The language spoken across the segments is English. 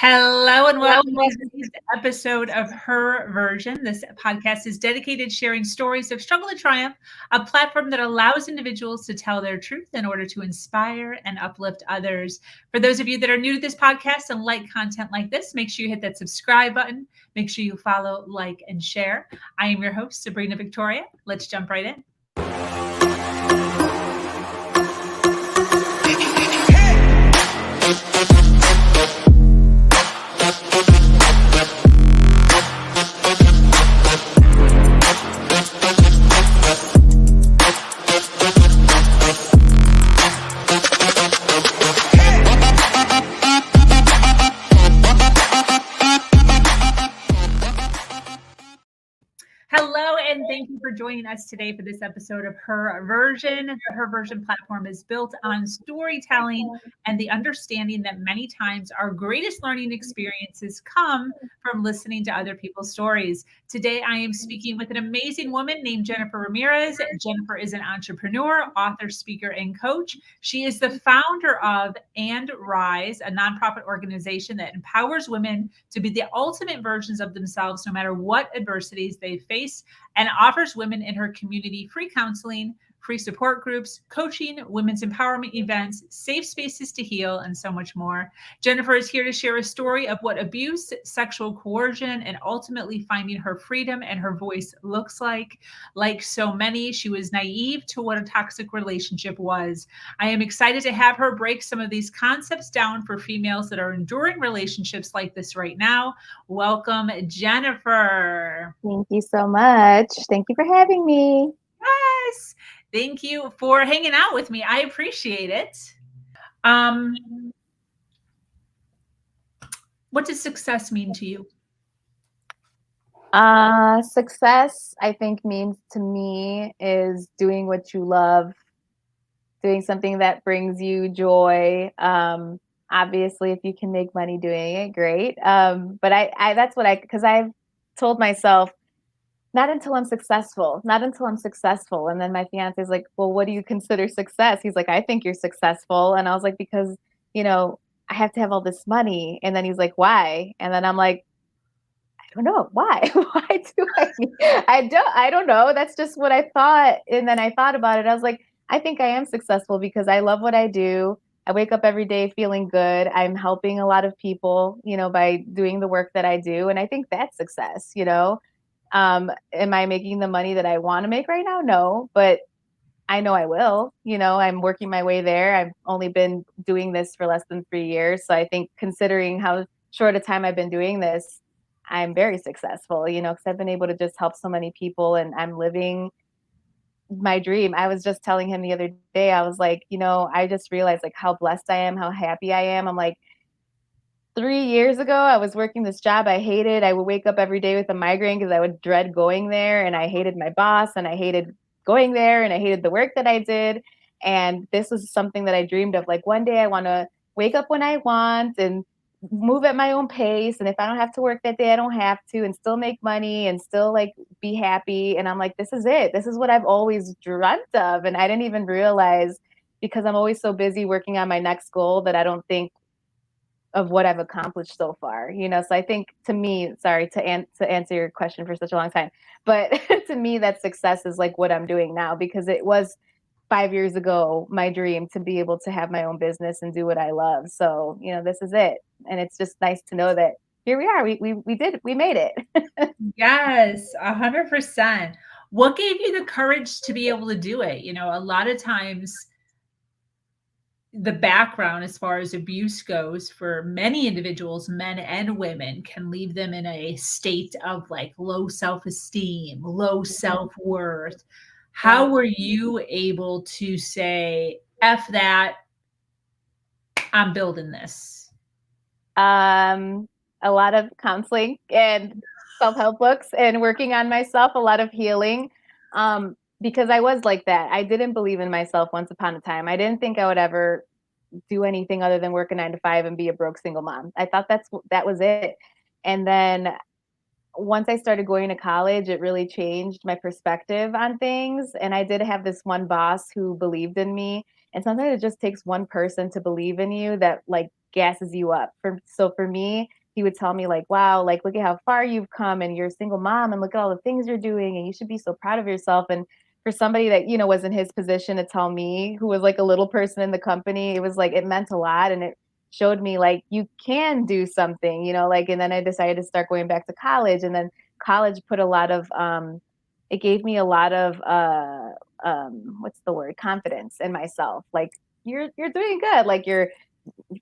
Hello and welcome to today's episode of Her Version. This podcast is dedicated to sharing stories of struggle and triumph, a platform that allows individuals to tell their truth in order to inspire and uplift others. For those of you that are new to this podcast and like content like this, make sure you hit that subscribe button. Make sure you follow, like, and share. I am your host, Sabrina Victoria. Let's jump right in. Hello, and thank you for joining us today for this episode of Her Version. The Her Version platform is built on storytelling and the understanding that many times our greatest learning experiences come from listening to other people's stories. Today, I am speaking with an amazing woman named Jennifer Ramirez. Jennifer is an entrepreneur, author, speaker, and coach. She is the founder of And Rise, a nonprofit organization that empowers women to be the ultimate versions of themselves, no matter what adversities they face, and offers women in her community free counseling, free support groups, coaching, women's empowerment events, safe spaces to heal, and so much more. Jennifer is here to share a story of what abuse, sexual coercion, and ultimately finding her freedom and her voice looks like. Like so many, she was naive to what a toxic relationship was. I am excited to have her break some of these concepts down for females that are enduring relationships like this right now. Welcome, Jennifer. Thank you so much. Thank you for having me. Yes. Thank you for hanging out with me. I appreciate it. What does success mean to you? Success, I think, means to me is doing what you love, doing something that brings you joy. Obviously, if you can make money doing it, great. But I that's what because I've told myself, not until I'm successful, not until I'm successful. And then my fiance is like, well, what do you consider success? He's like, I think you're successful. And I was like, because, I have to have all this money. And then he's like, why? And then I'm like, I don't know. Why? Why do I don't know. That's just what I thought. And then I thought about it. I was like, I think I am successful because I love what I do. I wake up every day feeling good. I'm helping a lot of people, by doing the work that I do. And I think that's success. Am I making the money that I want to make right now? No, but I know I will. I'm working my way there. I've only been doing this for less than 3 years. So I think considering how short a time I've been doing this, I'm very successful, because I've been able to just help so many people and I'm living my dream. I was just telling him the other day, I was like, I just realized like how blessed I am, how happy I am. I'm like, 3 years ago, I was working this job I hated. I would wake up every day with a migraine because I would dread going there. And I hated my boss and I hated going there and I hated the work that I did. And this was something that I dreamed of. Like one day I want to wake up when I want and move at my own pace. And if I don't have to work that day, I don't have to, and still make money and still like be happy. And I'm like, this is it. This is what I've always dreamt of. And I didn't even realize, because I'm always so busy working on my next goal, that I don't think of what I've accomplished so far, So I think, to me, sorry to answer your question for such a long time, but to me, that success is like what I'm doing now, because it was 5 years ago my dream to be able to have my own business and do what I love. So, this is it, and it's just nice to know that here we are. We made it. Yes, 100%. What gave you the courage to be able to do it? A lot of times the background as far as abuse goes for many individuals, men and women, can leave them in a state of like low self-esteem, low self-worth. How were you able to say, F that, I'm building this? A lot of counseling and self-help books and working on myself, a lot of healing. Because I was like that. I didn't believe in myself once upon a time. I didn't think I would ever do anything other than work a 9 to 5 and be a broke single mom. I thought that was it. And then once I started going to college, it really changed my perspective on things. And I did have this one boss who believed in me. And sometimes it just takes one person to believe in you that like gasses you up. So for me, he would tell me like, wow, like look at how far you've come and you're a single mom and look at all the things you're doing and you should be so proud of yourself. And for somebody that, was in his position to tell me, who was like a little person in the company, it was like it meant a lot, and it showed me like you can do something, like. And then I decided to start going back to college, and then college put a lot of it gave me a lot of what's the word, confidence in myself. Like you're doing good, like you're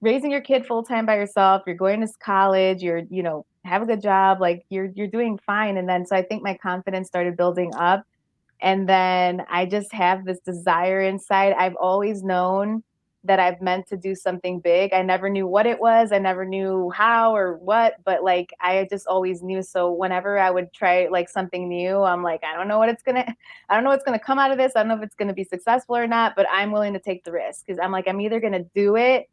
raising your kid full time by yourself, you're going to college, you're have a good job, like you're doing fine. And then so I think my confidence started building up, and then I just have this desire inside. I've always known that I've meant to do something big. I never knew what it was. I never knew how or what, but like I just always knew. So whenever I would try like something new, I'm like, I don't know what's gonna come out of this. I don't know if it's gonna be successful or not, but I'm willing to take the risk, because I'm like, I'm either gonna do it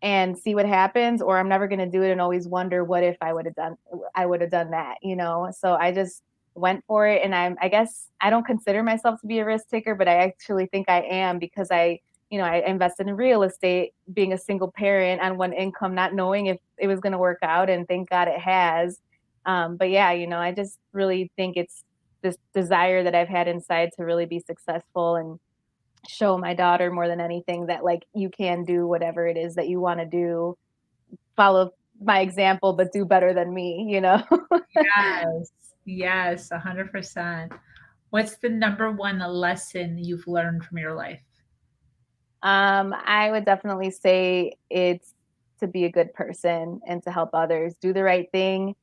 and see what happens, or I'm never going to do it and always wonder what if I would have done that, So I just went for it. And I guess I don't consider myself to be a risk taker, but I actually think I am, because I invested in real estate, being a single parent on one income, not knowing if it was going to work out, and thank God it has. But yeah, I just really think it's this desire that I've had inside to really be successful and show my daughter more than anything that like you can do whatever it is that you want to do. Follow my example, but do better than me. Yes. Yes, 100%. What's the number one lesson you've learned from your life? I would definitely say it's to be a good person and to help others, do the right thing,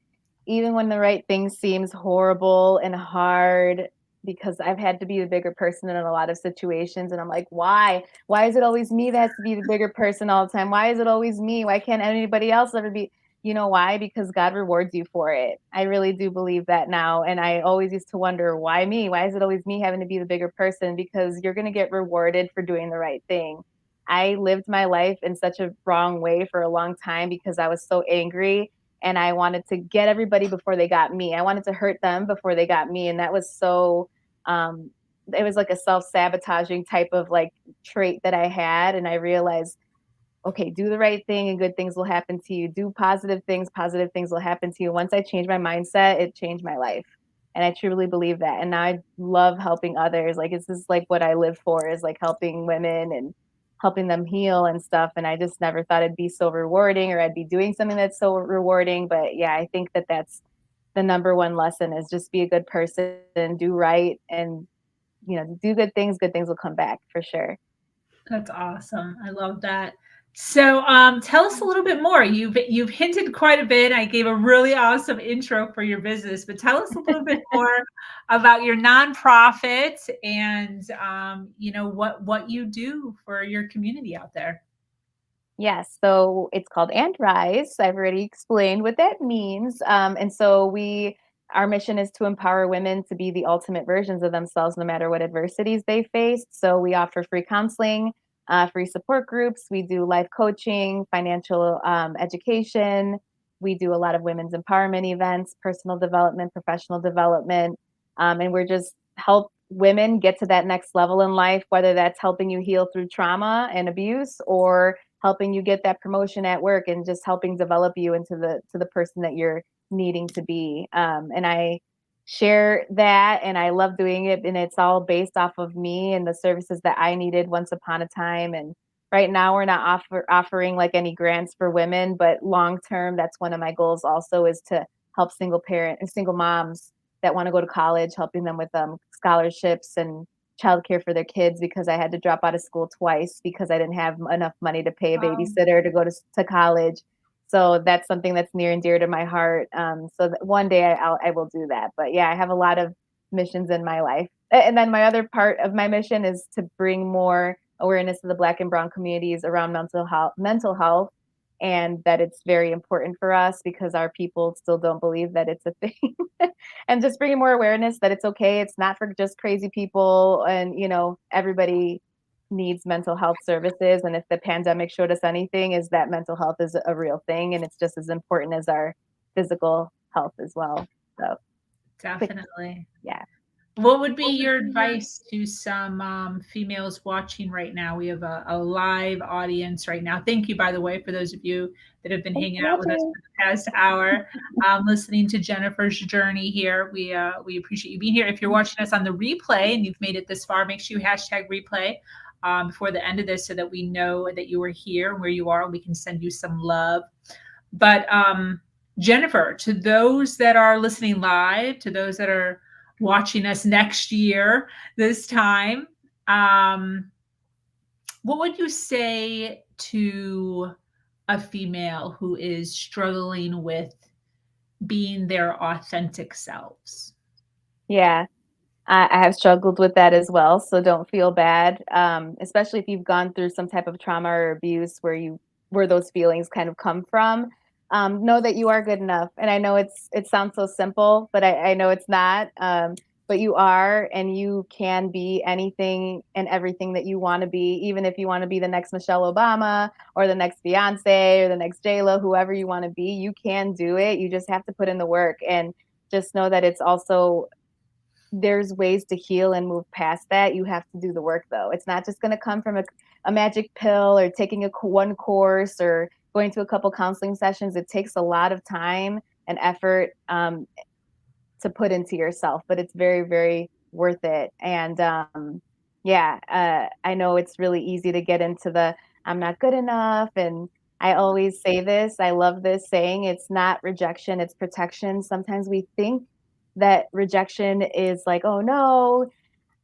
even when the right thing seems horrible and hard, because I've had to be the bigger person in a lot of situations. And I'm like, why? Why is it always me that has to be the bigger person all the time? Why is it always me? Why can't anybody else ever be? You know why? Because God rewards you for it. I really do believe that now. And I always used to wonder, why me? Why is it always me having to be the bigger person? Because you're going to get rewarded for doing the right thing. I lived my life in such a wrong way for a long time because I was so angry, and I wanted to get everybody before they got me. I wanted to hurt them before they got me. And that was so, it was like a self-sabotaging type of like trait that I had. And I realized, okay, do the right thing and good things will happen to you. Do positive things will happen to you. Once I changed my mindset, it changed my life. And I truly believe that. And now I love helping others. Like it's just like what I live for, is like helping women and helping them heal and stuff. And I just never thought it'd be so rewarding, or I'd be doing something that's so rewarding. But yeah, I think that that's the number one lesson, is just be a good person, do right, and do good things will come back for sure. That's awesome. I love that. So, tell us a little bit more. You've hinted quite a bit. I gave a really awesome intro for your business, but tell us a little bit more about your nonprofit and what you do for your community out there. Yes, so it's called And Rise. I've already explained what that means. And so our mission is to empower women to be the ultimate versions of themselves, no matter what adversities they face. So we offer free counseling, free support groups. We do life coaching, financial education. We do a lot of women's empowerment events, personal development, professional development. And we're just help women get to that next level in life, whether that's helping you heal through trauma and abuse, or helping you get that promotion at work, and just helping develop you into the person that you're needing to be. And I share that, and I love doing it, and it's all based off of me and the services that I needed once upon a time. And right now we're not offering like any grants for women, but long term, that's one of my goals also, is to help single moms that want to go to college, helping them with scholarships and childcare for their kids, because I had to drop out of school twice because I didn't have enough money to pay a Wow. babysitter to go to college. So that's something that's near and dear to my heart. So that one day I will do that. But yeah, I have a lot of missions in my life. And then my other part of my mission is to bring more awareness to the Black and Brown communities around mental health, and that it's very important for us, because our people still don't believe that it's a thing. And just bringing more awareness that it's okay. It's not for just crazy people, and everybody needs mental health services. And if the pandemic showed us anything, is that mental health is a real thing, and it's just as important as our physical health as well. So quick, Definitely. yeah. What would be your advice to some females watching right now? We have a live audience right now. Thank you, by the way, for those of you that have been Thanks hanging for out with us watching. for the past hour, listening to Jennifer's journey here. We appreciate you being here. If you're watching us on the replay and you've made it this far, make sure you hashtag replay before the end of this so that we know that you are here, where you are, and we can send you some love. But Jennifer, to those that are listening live, to those that are watching us next year, this time, what would you say to a female who is struggling with being their authentic selves? Yeah, I have struggled with that as well, so don't feel bad, especially if you've gone through some type of trauma or abuse where those feelings kind of come from. Know that you are good enough, and I know it sounds so simple, but I know it's not. But you are, and you can be anything and everything that you want to be, even if you want to be the next Michelle Obama or the next Beyonce or the next J-Lo, whoever you want to be, you can do it. You just have to put in the work, and just know that it's also there's ways to heal and move past that. You have to do the work, though. It's not just going to come from a magic pill or taking one course or going to a couple counseling sessions. It takes a lot of time and effort to put into yourself, but it's very, very worth it. And yeah, I know it's really easy to get into the I'm not good enough. And I always say this, I love this saying, it's not rejection, it's protection. Sometimes we think that rejection is like, oh no,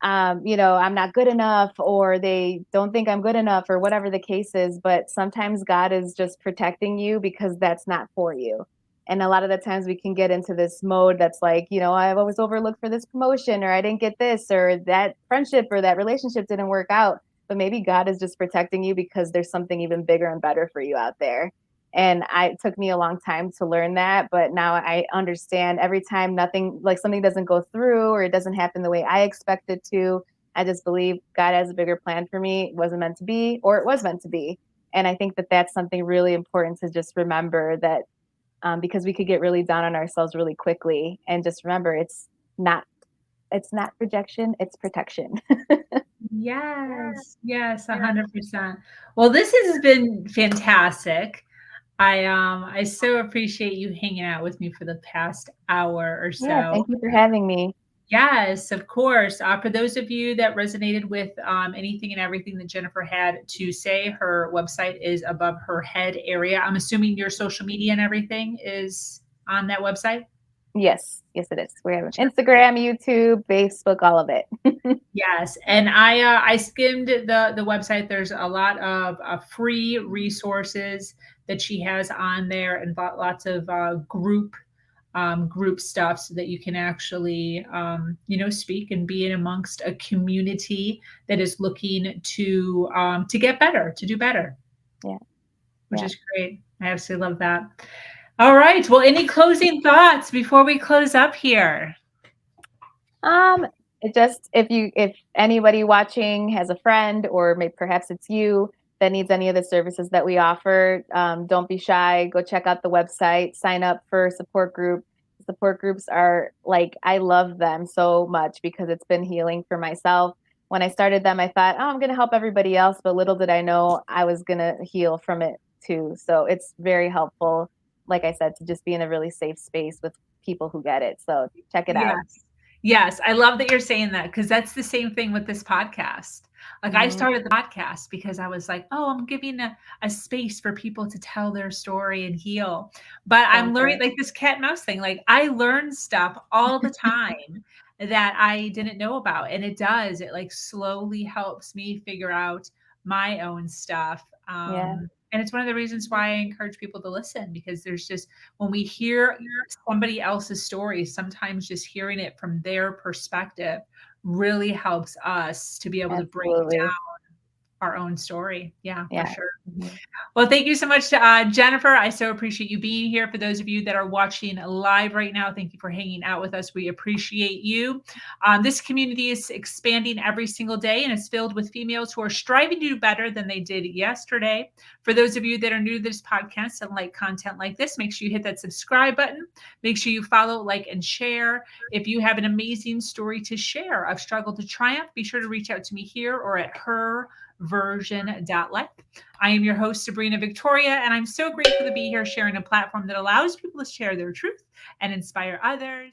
I'm not good enough, or they don't think I'm good enough, or whatever the case is. But sometimes God is just protecting you because that's not for you. And a lot of the times we can get into this mode that's like, I was overlooked for this promotion, or I didn't get this, or that friendship or that relationship didn't work out. But maybe God is just protecting you because there's something even bigger and better for you out there. And it took me a long time to learn that, but now I understand every time something doesn't go through or it doesn't happen the way I expect it to, I just believe God has a bigger plan for me. It wasn't meant to be, or it was meant to be. And I think that that's something really important to just remember, that because we could get really down on ourselves really quickly, and just remember it's not rejection, it's protection. Yes, 100%. Well, this has been fantastic. I so appreciate you hanging out with me for the past hour or Yeah, so. thank you for having me. Yes, of course. For those of you that resonated with anything and everything that Jennifer had to say, her website is above her head area. I'm assuming your social media and everything is on that website. Yes, yes, it is. We have Instagram, YouTube, Facebook, all of it. Yes, and I skimmed the website. There's a lot of free resources that she has on there, and lots of group stuff, so that you can actually speak and be in amongst a community that is looking to get better, to do better, Yeah. which Yeah. is great. I absolutely love that. All right. Well, any closing thoughts before we close up here? It just if anybody watching has a friend, or maybe perhaps it's you that needs any of the services that we offer, don't be shy. Go check out the website, sign up for a support group. Support groups are like, I love them so much because it's been healing for myself. When I started them, I thought, oh, I'm going to help everybody else, but little did I know I was going to heal from it too. So it's very helpful, like I said, to just be in a really safe space with people who get it. So check it out. Yes. Yes, I love that you're saying that, because that's the same thing with this podcast. Like, I Mhm. started the podcast because I was like, "Oh, I'm giving a space for people to tell their story and heal." But I'm Same learning, here. like, this cat and mouse thing, like, I learn stuff all the time that I didn't know about, and it, like, slowly helps me figure out my own stuff, Yeah, and it's one of the reasons why I encourage people to listen, because there's just when we hear somebody else's story, sometimes just hearing it from their perspective really helps us to be able to break absolutely. our own story. Yeah, Yeah. for sure. Mhm. Well, thank you so much, Jennifer. I so appreciate you being here. For those of you that are watching live right now, thank you for hanging out with us. We appreciate you. This community is expanding every single day and is filled with females who are striving to do better than they did yesterday. For those of you that are new to this podcast and like content like this, make sure you hit that subscribe button. Make sure you follow, like, and share. If you have an amazing story to share of struggle to triumph, be sure to reach out to me here or at herversion.life. I am your host, Sabrina Victoria, and I'm so grateful to be here sharing a platform that allows people to share their truth and inspire others.